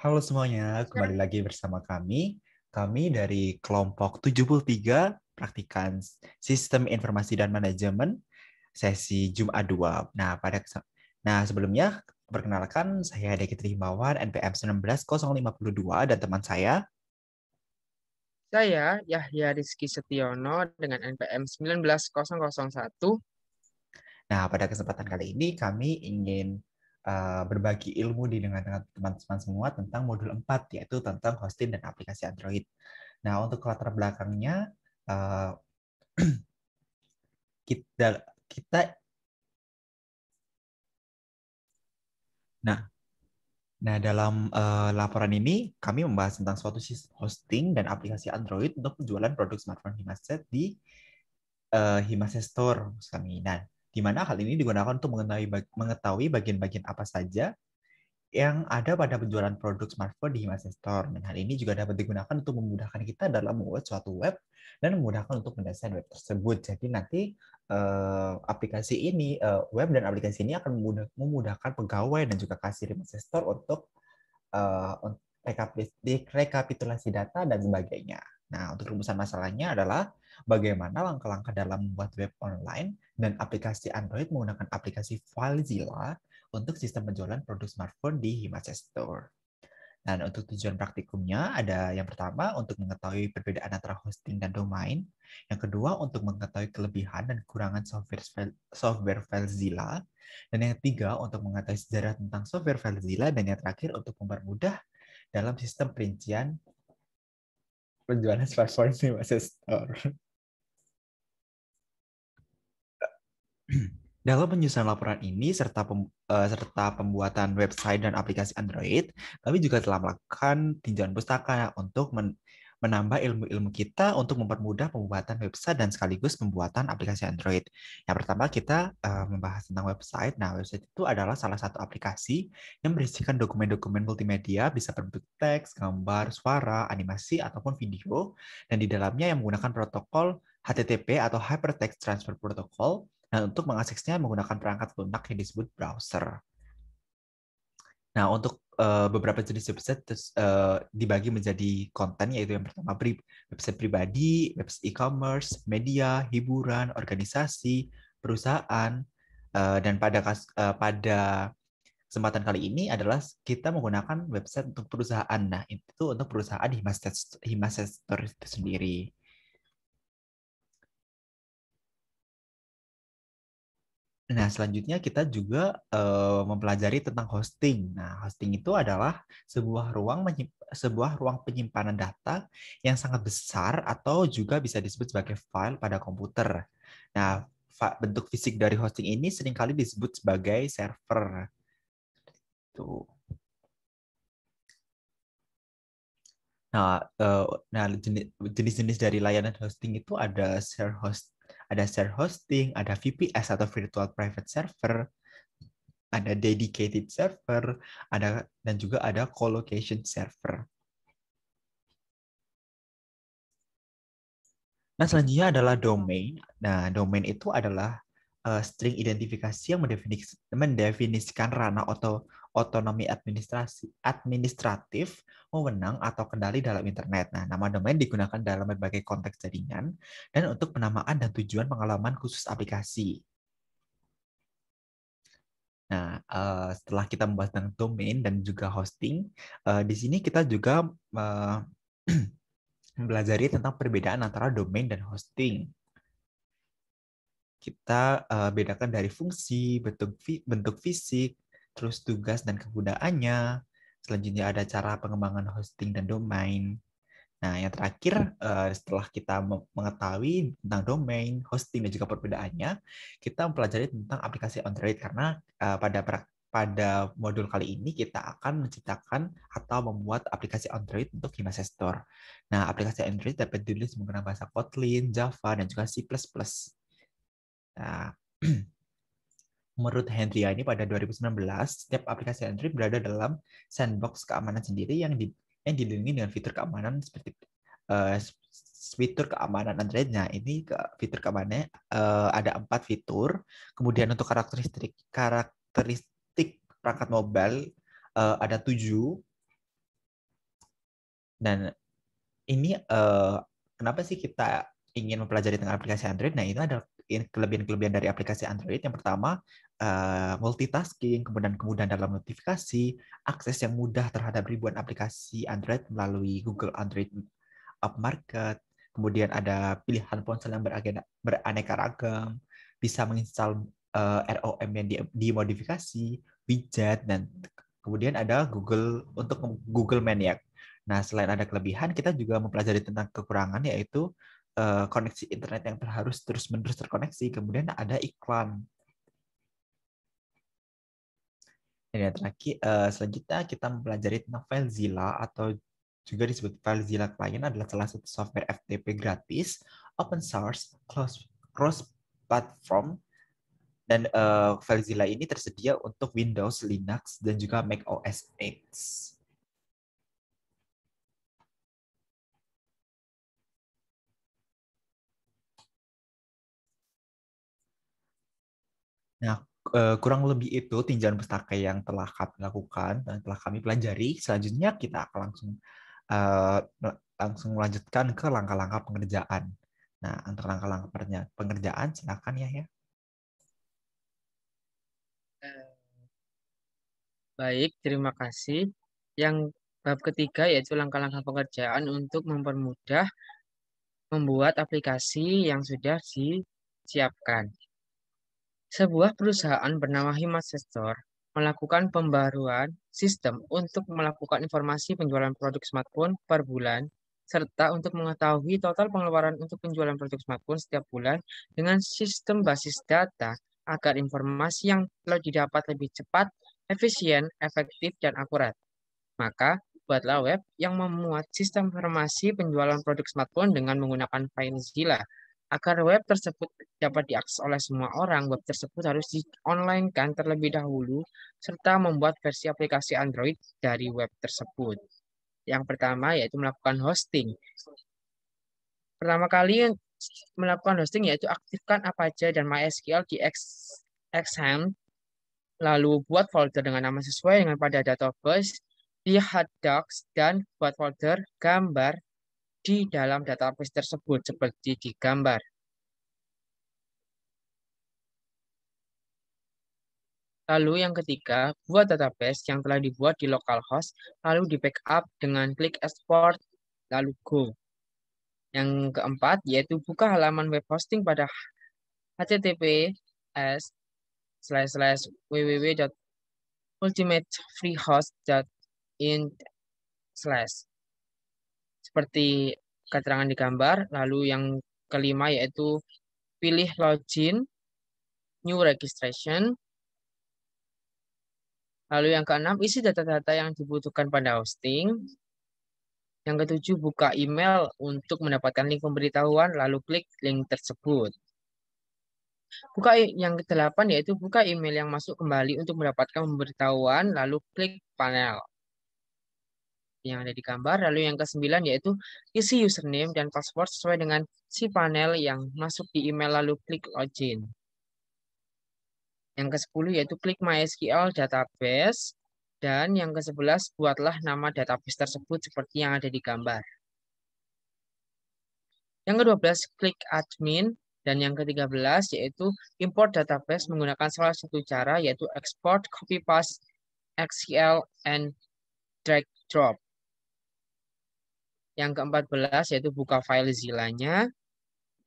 Halo semuanya, kembali lagi bersama kami. Kami dari kelompok 73 Praktikan Sistem Informasi dan Manajemen sesi Jumat 2. Nah, sebelumnya perkenalkan saya Deki Trimawan NPM 19052 dan teman saya. Saya Yahya Rizky Setiono dengan NPM 19001. Nah, pada kesempatan kali ini kami ingin berbagi ilmu dengan teman-teman semua tentang modul 4, yaitu tentang hosting dan aplikasi Android. Nah, untuk latar belakangnya, eh, kita kita nah nah dalam laporan ini kami membahas tentang suatu sistem hosting dan aplikasi Android untuk penjualan produk smartphone Himaset di Himaset Store maksud kami. Nah, di mana hal ini digunakan untuk mengetahui bagian-bagian apa saja yang ada pada penjualan produk smartphone di Himaset Store. Dan hal ini juga dapat digunakan untuk memudahkan kita dalam membuat suatu web dan memudahkan untuk mendesain web tersebut. Jadi nanti aplikasi ini, web dan aplikasi ini akan memudahkan pegawai dan juga kasir Himaset Store untuk eh, rekapitulasi data dan sebagainya. Nah, untuk rumusan masalahnya adalah bagaimana langkah-langkah dalam membuat web online dan aplikasi Android menggunakan aplikasi FileZilla untuk sistem penjualan produk smartphone di Himaset Store. Dan untuk tujuan praktikumnya ada yang pertama untuk mengetahui perbedaan antara hosting dan domain, yang kedua untuk mengetahui kelebihan dan kekurangan software FileZilla, dan yang ketiga untuk mengetahui sejarah tentang software FileZilla, dan yang terakhir untuk mempermudah dalam sistem perincian penjualan smartphone di Himaset Store. Dalam penyusunan laporan ini serta pembuatan website dan aplikasi Android, kami juga telah melakukan tinjauan pustaka untuk menambah ilmu-ilmu kita untuk mempermudah pembuatan website dan sekaligus pembuatan aplikasi Android. Yang pertama kita membahas tentang website. Nah, website itu adalah salah satu aplikasi yang berisikan dokumen-dokumen multimedia, bisa berbentuk teks, gambar, suara, animasi, ataupun video, dan di dalamnya yang menggunakan protokol HTTP atau Hypertext Transfer Protocol. Nah, untuk mengaksesnya menggunakan perangkat lunak yang disebut browser. Nah, untuk beberapa jenis website dibagi menjadi konten, yaitu yang pertama website pribadi, website e-commerce, media, hiburan, organisasi, perusahaan, dan pada kesempatan kali ini adalah kita menggunakan website untuk perusahaan. Nah, itu untuk perusahaan di Himaset Store itu sendiri. Nah, selanjutnya kita juga mempelajari tentang hosting. Nah, hosting itu adalah sebuah ruang penyimpanan data yang sangat besar atau juga bisa disebut sebagai file pada komputer. Nah, bentuk fisik dari hosting ini seringkali disebut sebagai server. Tuh. Nah, jenis-jenis dari layanan hosting itu ada share hosting, ada VPS atau virtual private server, ada dedicated server, dan juga ada colocation server. Nah, selanjutnya adalah domain. Nah, domain itu adalah string identifikasi yang mendefinisikan ranah atau otonomi administratif, wewenang atau kendali dalam internet. Nah, nama domain digunakan dalam berbagai konteks jaringan dan untuk penamaan dan tujuan pengalaman khusus aplikasi. Nah, setelah kita membahas tentang domain dan juga hosting, di sini kita juga mempelajari tentang perbedaan antara domain dan hosting. Kita bedakan dari fungsi, bentuk fisik, terus tugas dan kegunaannya. Selanjutnya ada cara pengembangan hosting dan domain. Nah, yang terakhir, setelah kita mengetahui tentang domain, hosting, dan juga perbedaannya, kita mempelajari tentang aplikasi Android karena pada modul kali ini kita akan menciptakan atau membuat aplikasi Android untuk Himaset Store. Nah, aplikasi Android dapat ditulis menggunakan bahasa Kotlin, Java, dan juga C++. Nah, menurut Hendriani pada 2019, setiap aplikasi Android berada dalam sandbox keamanan sendiri yang dilindungi dengan fitur keamanan seperti uh, fitur keamanan Android. Nah, ini fitur keamanannya ada 4 fitur. Kemudian untuk karakteristik perangkat mobile ada 7. Dan ini kenapa sih kita ingin mempelajari tentang aplikasi Android? Nah, itu ada kelebihan-kelebihan dari aplikasi Android. Yang pertama, multitasking, kemudian kemudahan dalam notifikasi, akses yang mudah terhadap ribuan aplikasi Android melalui Google Android App Market, kemudian ada pilihan ponsel yang beraneka ragam, bisa menginstal ROM yang dimodifikasi, widget, dan kemudian ada Google untuk Google Maniac. Nah, selain ada kelebihan, kita juga mempelajari tentang kekurangan, yaitu koneksi internet yang harus terus-menerus terkoneksi. Kemudian ada iklan. Dan yang terakhir, selanjutnya kita mempelajari tentang FileZilla atau juga disebut FileZilla Client adalah salah satu software FTP gratis, open source, cross-platform, dan FileZilla ini tersedia untuk Windows, Linux, dan juga Mac OS X. Nah, kurang lebih itu tinjauan pustaka yang telah kami lakukan dan telah kami pelajari. Selanjutnya kita akan langsung melanjutkan ke langkah-langkah pengerjaan. Nah, untuk langkah-langkah pengerjaan, silakan ya. Baik, terima kasih. Yang bab ketiga yaitu langkah-langkah pengerjaan untuk mempermudah membuat aplikasi yang sudah disiapkan. Sebuah perusahaan bernama Himasestor melakukan pembaruan sistem untuk melakukan informasi penjualan produk smartphone per bulan, serta untuk mengetahui total pengeluaran untuk penjualan produk smartphone setiap bulan dengan sistem basis data agar informasi yang telah didapat lebih cepat, efisien, efektif, dan akurat. Maka, buatlah web yang memuat sistem informasi penjualan produk smartphone dengan menggunakan FileZilla. Agar web tersebut dapat diakses oleh semua orang, web tersebut harus di-online-kan terlebih dahulu, serta membuat versi aplikasi Android dari web tersebut. Yang pertama yaitu melakukan hosting. Pertama kali melakukan hosting yaitu aktifkan Apache dan MySQL di Xampp, lalu buat folder dengan nama sesuai dengan pada database di harddocs dan buat folder gambar di dalam database tersebut seperti di gambar. Lalu yang ketiga, buat database yang telah dibuat di localhost, lalu di backup dengan klik export, lalu go. Yang keempat, yaitu buka halaman web hosting pada https://www.ultimatefreehost.in/ seperti keterangan di gambar. Lalu yang kelima yaitu pilih login, new registration. Lalu yang keenam, isi data-data yang dibutuhkan pada hosting. Yang ketujuh, buka email untuk mendapatkan link pemberitahuan, lalu klik link tersebut. Yang kedelapan yaitu buka email yang masuk kembali untuk mendapatkan pemberitahuan, lalu klik panel yang ada di gambar. Lalu yang kesembilan yaitu isi username dan password sesuai dengan si panel yang masuk di email, lalu klik login. Yang ke-10 yaitu klik MySQL database. Dan yang ke-11 buatlah nama database tersebut seperti yang ada di gambar. Yang ke-12 klik admin. Dan yang ke-13 yaitu import database menggunakan salah satu cara yaitu export, copy paste, SQL, and drag drop. Yang ke-14 yaitu buka FileZilla-nya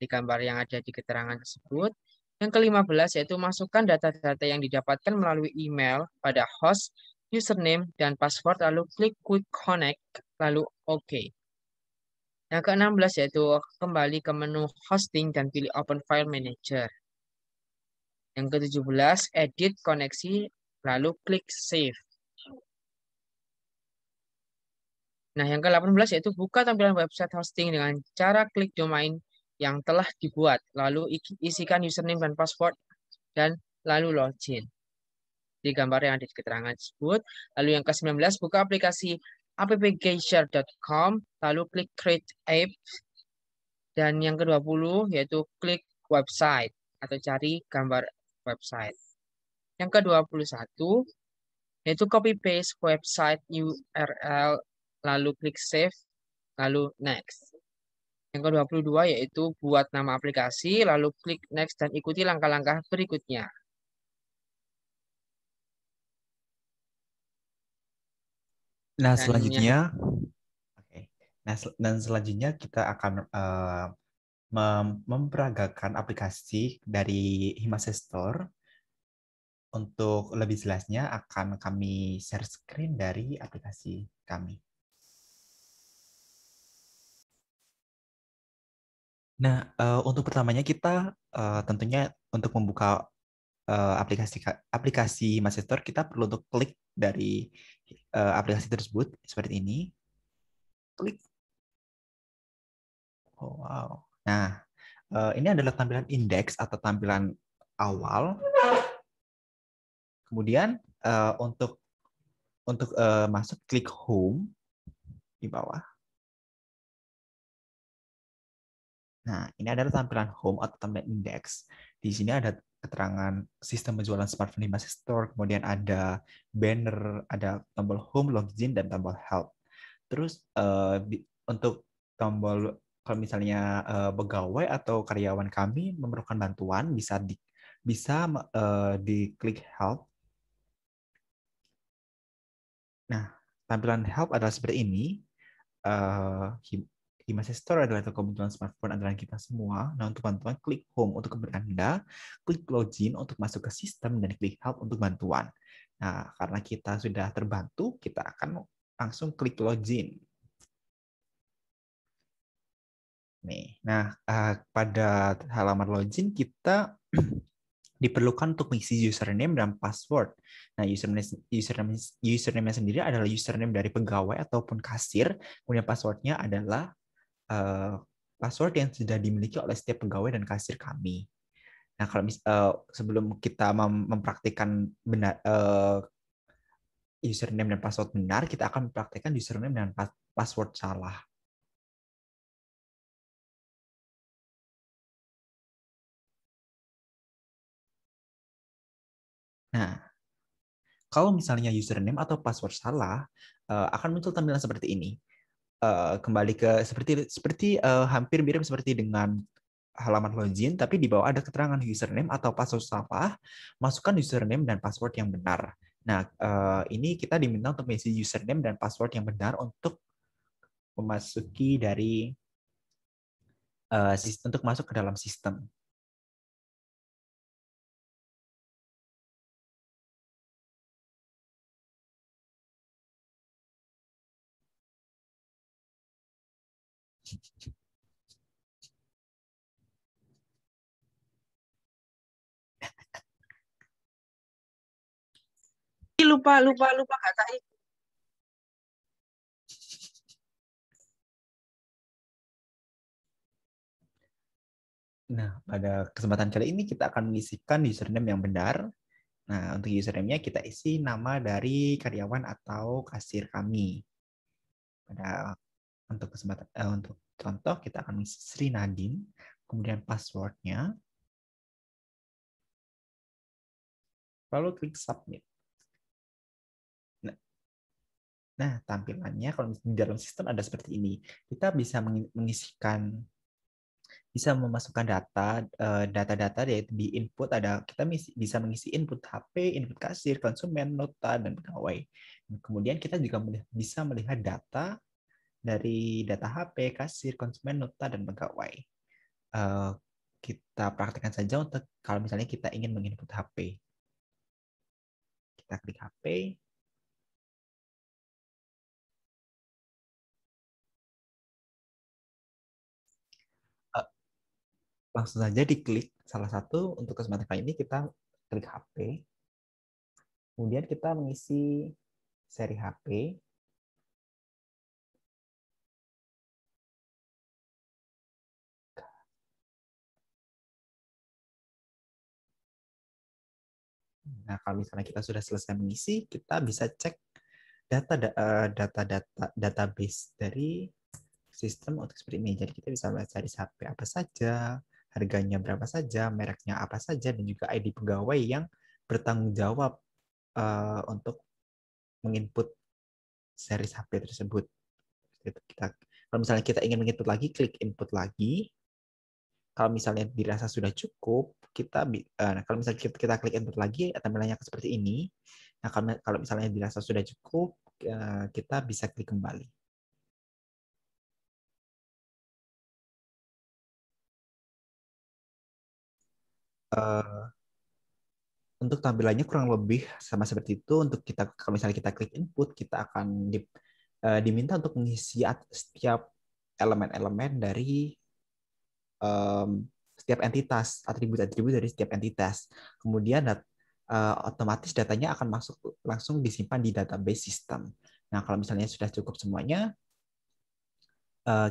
di gambar yang ada di keterangan tersebut. Yang ke-15 yaitu masukkan data-data yang didapatkan melalui email pada host, username, dan password, lalu klik Quick Connect, lalu OK. Yang ke-16 yaitu kembali ke menu hosting dan pilih Open File Manager. Yang ke-17 edit koneksi, lalu klik Save. Nah, yang ke-18 yaitu buka tampilan website hosting dengan cara klik domain yang telah dibuat, lalu isikan username dan password, dan lalu login di gambar yang ada di keterangan tersebut. Lalu yang ke-19 buka aplikasi appgeisher.com, lalu klik create app. Dan yang ke-20 yaitu klik website atau cari gambar website. Yang ke-21 yaitu copy paste website URL, lalu klik save. lalu next. Yang ke-22 yaitu buat nama aplikasi, lalu klik next dan ikuti langkah-langkah berikutnya. Nah, Dan yang selanjutnya, oke. Nah, dan selanjutnya kita akan memperagakan aplikasi dari Himase Store. Untuk lebih jelasnya akan kami share screen dari aplikasi kami. Nah, untuk pertamanya kita tentunya untuk membuka aplikasi aplikasi Himase Store, kita perlu untuk klik dari aplikasi tersebut seperti ini. Klik. Oh, wow. Nah, ini adalah tampilan indeks atau tampilan awal. Kemudian untuk masuk klik home di bawah. Nah, ini adalah tampilan home atau tampilan indeks. Di sini ada keterangan sistem penjualan smartphone di Himase Store, kemudian ada banner, ada tombol home, login, dan tombol help. Terus untuk tombol kalau misalnya pegawai atau karyawan kami memerlukan bantuan bisa diklik help. Nah, tampilan help adalah seperti ini. Himase Store adalah kebutuhan smartphone andalan kita semua. Nah, untuk bantuan, klik Home untuk keberadaan Anda, klik Login untuk masuk ke sistem, dan klik Help untuk bantuan. Nah, karena kita sudah terbantu, kita akan langsung klik Login. Nih, nah pada halaman login kita diperlukan untuk mengisi username dan password. Nah, username sendiri adalah username dari pegawai ataupun kasir, kemudian passwordnya adalah password yang sudah dimiliki oleh setiap pegawai dan kasir kami. Nah, kalau sebelum kita mempraktikkan benar username dan password benar, kita akan mempraktikkan username dan password salah. Nah, kalau misalnya username atau password salah, akan muncul tampilan seperti ini. Kembali ke seperti hampir mirip seperti dengan halaman login, tapi di bawah ada keterangan username atau password salah, masukkan username dan password yang benar. Nah, ini kita diminta untuk mengisi username dan password yang benar untuk memasuki dari untuk masuk ke dalam sistem. lupa kata itu. Nah, pada kesempatan kali ini kita akan mengisikan username yang benar. Nah, untuk username-nya kita isi nama dari karyawan atau kasir kami. Pada untuk kesempatan untuk contoh kita akan mengisi Sri Nadine, kemudian passwordnya, lalu klik submit. Nah, tampilannya kalau di dalam sistem ada seperti ini. Kita bisa bisa memasukkan data-data yaitu di input kita bisa mengisi input HP, input kasir, konsumen, nota, dan pegawai. Kemudian kita juga bisa melihat data dari data HP, kasir, konsumen, nota, dan pegawai. Eh, kita praktekkan saja untuk kalau misalnya kita ingin menginput HP. Kita klik HP. eh, Langsung saja diklik salah satu untuk kesempatan kali ini kita klik HP. Kemudian kita mengisi seri HP. Nah, kalau misalnya kita sudah selesai mengisi, kita bisa cek database dari sistem untuk seperti ini. Jadi kita bisa cari HP apa saja, harganya berapa saja, mereknya apa saja, dan juga ID pegawai yang bertanggung jawab untuk menginput seri HP tersebut. Itu kita Kalau misalnya kita ingin menginput lagi, klik input lagi. Kalau misalnya dirasa sudah cukup, kalau misalnya kita klik input lagi, tampilannya seperti ini. Nah, kalau misalnya dirasa sudah cukup, kita bisa klik kembali. Untuk tampilannya kurang lebih sama seperti itu. Untuk kita, kalau misalnya kita klik input, kita akan diminta untuk mengisi setiap elemen-elemen dari setiap entitas, atribut-atribut dari setiap entitas. Kemudian otomatis datanya akan masuk langsung disimpan di database sistem. Nah, kalau misalnya sudah cukup semuanya,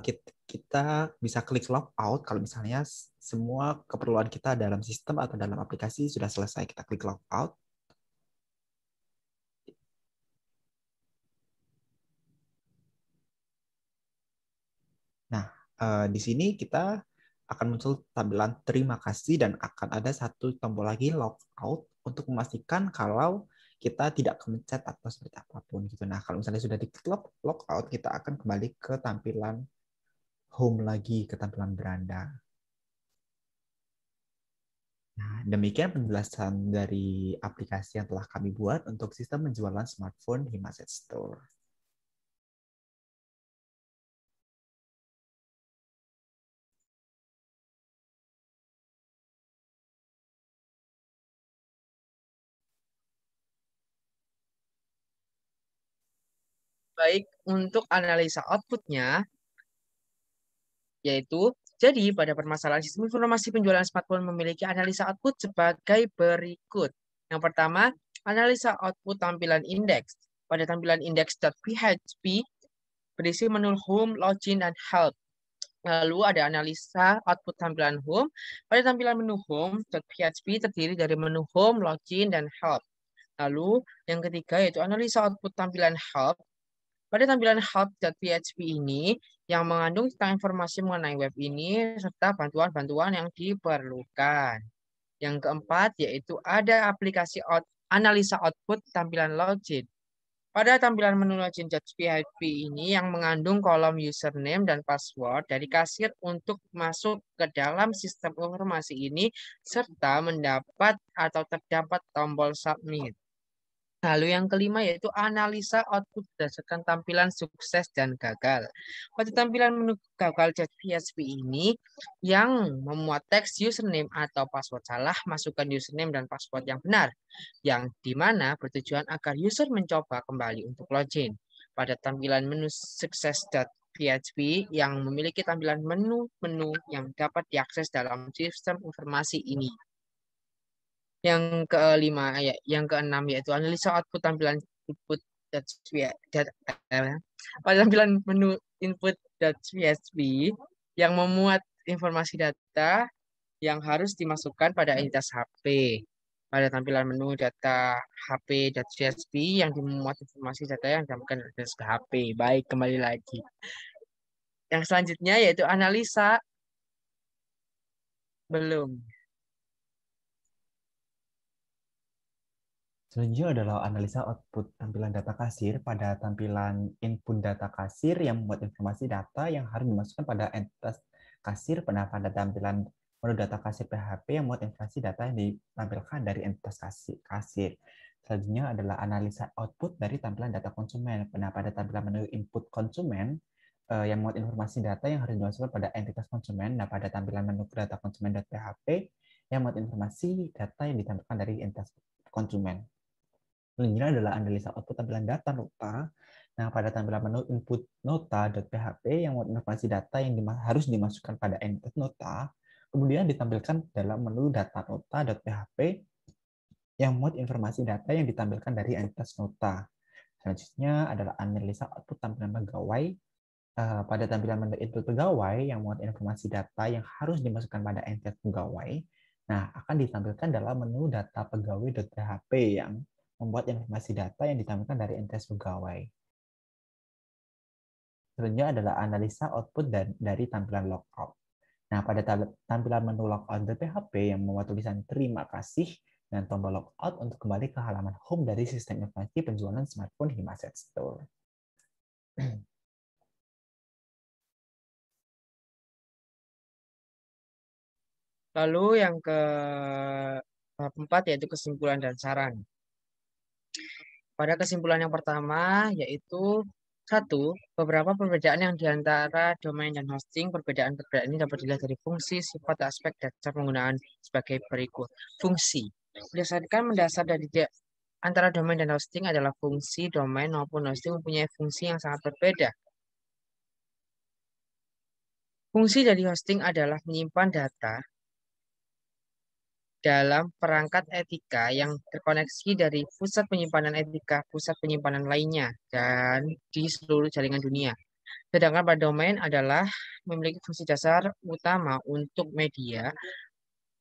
kita bisa klik logout kalau misalnya semua keperluan kita dalam sistem atau dalam aplikasi sudah selesai. Kita klik logout. Nah, di sini kita akan muncul tampilan terima kasih dan akan ada satu tombol lagi logout untuk memastikan kalau kita tidak kemencet atau seperti apapun gitu. Nah, kalau misalnya sudah diklik logout, kita akan kembali ke tampilan home lagi, ke tampilan beranda. Nah, demikian penjelasan dari aplikasi yang telah kami buat untuk sistem penjualan smartphone Himaset Store. Baik, untuk analisa outputnya, yaitu, jadi pada permasalahan sistem informasi penjualan smartphone memiliki analisa output sebagai berikut. Yang pertama, analisa output tampilan indeks. Pada tampilan index.php berisi menu home, login, dan help. Lalu ada analisa output tampilan home. Pada tampilan menu home.php terdiri dari menu home, login, dan help. Lalu yang ketiga yaitu analisa output tampilan help. Pada tampilan help.php ini yang mengandung tentang informasi mengenai web ini serta bantuan-bantuan yang diperlukan. Yang keempat yaitu ada aplikasi analisa output tampilan login. Pada tampilan menu login.php ini yang mengandung kolom username dan password dari kasir untuk masuk ke dalam sistem informasi ini serta mendapat atau terdapat tombol submit. Lalu yang kelima yaitu analisa output berdasarkan tampilan sukses dan gagal. Pada tampilan menu gagal.php ini yang memuat teks username atau password salah, masukkan username dan password yang benar, yang dimana bertujuan agar user mencoba kembali untuk login. Pada tampilan menu sukses.php yang memiliki tampilan menu-menu yang dapat diakses dalam sistem informasi ini. Yang kelima, yang keenam yaitu analisa output tampilan input pada tampilan menu input.csv yang memuat informasi data yang harus dimasukkan pada entitas HP. Pada tampilan menu data HP.csv yang memuat informasi data yang dimasukkan ke HP. Baik, kembali lagi. Yang selanjutnya yaitu analisa belum. Selanjutnya adalah analisa output tampilan data kasir pada tampilan input data kasir yang membuat informasi data yang harus dimasukkan pada entitas kasir pada tampilan menu data kasir PHP yang membuat informasi data yang ditampilkan dari entitas kasir. Selanjutnya adalah analisa output dari tampilan data konsumen. Pada tampilan menu input konsumen yang membuat informasi data yang harus dimasukkan pada entitas konsumen. Nah, pada tampilan menu data konsumen.php yang membuat informasi data yang ditampilkan dari entitas konsumen. Selanjutnya adalah analisa output tampilan data nota. Nah, pada tampilan menu input nota.php yang membuat informasi data yang harus dimasukkan pada entitas nota, kemudian ditampilkan dalam menu data nota.php yang membuat informasi data yang ditampilkan dari entitas nota. Selanjutnya adalah analisa output tampilan pegawai. Pada tampilan menu input pegawai yang membuat informasi data yang harus dimasukkan pada entitas pegawai, nah akan ditampilkan dalam menu data pegawai.php yang membuat informasi data yang ditampilkan dari entitas pegawai. Selanjutnya adalah analisa output dari tampilan logout. Nah, pada tampilan menu logout.php yang membuat tulisan terima kasih dan tombol logout untuk kembali ke halaman home dari sistem informasi penjualan smartphone Himaset Store. Lalu yang ke bab 4 yaitu kesimpulan dan saran. Pada kesimpulan yang pertama yaitu satu, beberapa perbedaan yang diantara domain dan hosting. Perbedaan-perbedaan ini dapat dilihat dari fungsi, sifat, aspek, dan cara penggunaan sebagai berikut. Fungsi. Berdasarkan mendasar dari antara domain dan hosting adalah fungsi domain maupun hosting mempunyai fungsi yang sangat berbeda. Fungsi dari hosting adalah menyimpan data dalam perangkat etika yang terkoneksi dari pusat penyimpanan etika, pusat penyimpanan lainnya, dan di seluruh jaringan dunia. Sedangkan pada domain adalah memiliki fungsi dasar utama untuk media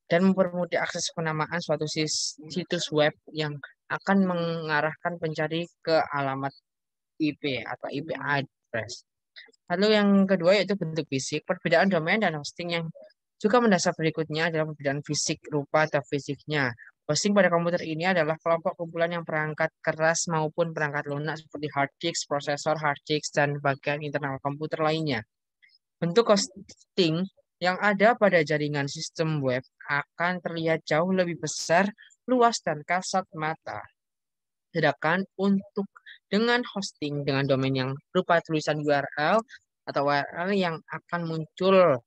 dan mempermudah akses penamaan suatu situs web yang akan mengarahkan pencari ke alamat IP atau IP address. Lalu yang kedua yaitu bentuk fisik. Perbedaan domain dan hosting yang juga mendasar berikutnya adalah perbedaan fisik rupa atau fisiknya. Hosting pada komputer ini adalah kelompok kumpulan yang perangkat keras maupun perangkat lunak seperti hard disk, prosesor, hard disk, dan bagian internal komputer lainnya. Bentuk hosting yang ada pada jaringan sistem web akan terlihat jauh lebih besar, luas, dan kasat mata. Sedangkan untuk dengan hosting dengan domain yang berupa tulisan URL atau URL yang akan muncul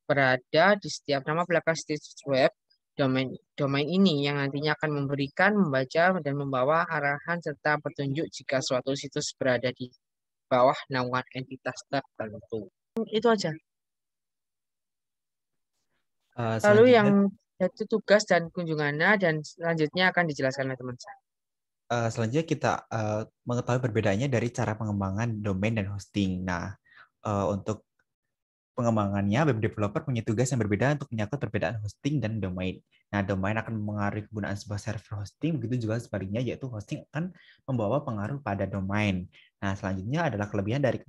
berada di setiap nama belakang situs web, domain ini yang nantinya akan memberikan, membaca, dan membawa arahan serta petunjuk jika suatu situs berada di bawah naungan entitas tertentu. Itu aja. Lalu yang Selanjutnya itu tugas dan kunjungannya dan selanjutnya akan dijelaskan oleh teman saya. selanjutnya kita mengetahui perbedaannya dari cara pengembangan domain dan hosting. Nah, untuk pengembangannya, web developer punya tugas yang berbeda untuk menyangkut perbedaan hosting dan domain. Nah, domain akan mempengaruhi penggunaan sebuah server hosting, begitu juga sebaliknya, yaitu hosting akan membawa pengaruh pada domain. Nah, selanjutnya adalah kelebihan dari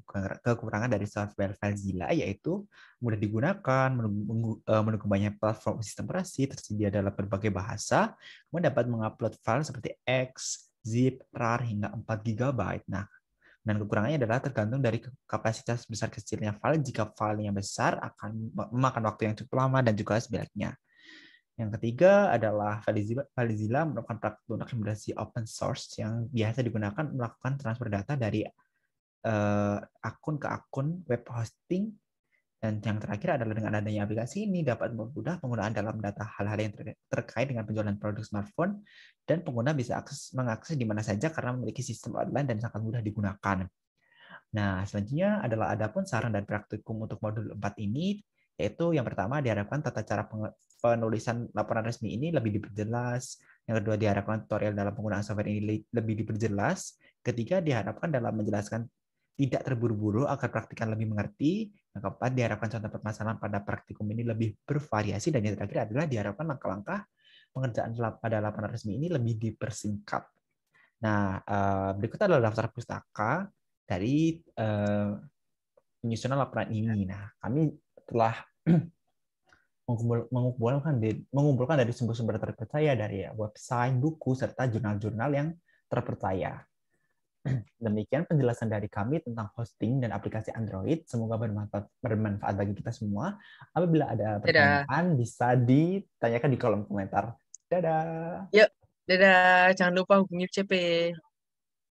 kekurangan dari software FileZilla, yaitu mudah digunakan, mendukung banyak platform sistem operasi, tersedia dalam berbagai bahasa, kemudian dapat mengupload file seperti X, zip, RAR, hingga 4 GB. Nah, dan kekurangannya adalah tergantung dari kapasitas besar kecilnya file. Jika filenya besar akan memakan waktu yang cukup lama dan juga sebaliknya. Yang ketiga adalah FileZilla merupakan platform implementasi open source yang biasa digunakan melakukan transfer data dari akun ke akun web hosting. Dan yang terakhir adalah dengan adanya aplikasi ini dapat mempermudah penggunaan dalam data hal-hal yang terkait dengan penjualan produk smartphone, dan pengguna bisa mengakses di mana saja karena memiliki sistem online dan sangat mudah digunakan. Nah, selanjutnya adalah adapun saran dan praktikum untuk modul 4 ini, yaitu yang pertama diharapkan tata cara penulisan laporan resmi ini lebih diperjelas. Yang kedua diharapkan tutorial dalam penggunaan software ini lebih diperjelas. Ketiga diharapkan dalam menjelaskan tidak terburu-buru agar praktikan lebih mengerti. Yang keempat diharapkan contoh permasalahan pada praktikum ini lebih bervariasi. Dan yang terakhir adalah diharapkan langkah-langkah pengerjaan pada laporan resmi ini lebih dipersingkat. Nah, berikut adalah daftar pustaka dari penyusunan laporan ini. Nah, kami telah mengumpulkan dari sumber-sumber terpercaya dari website, buku, serta jurnal-jurnal yang terpercaya. Demikian penjelasan dari kami tentang hosting dan aplikasi Android. Semoga bermanfaat bagi kita semua. Apabila ada Dadah. pertanyaan, bisa ditanyakan di kolom komentar. Dadah! Yuk, dadah. Jangan lupa hubungi CP.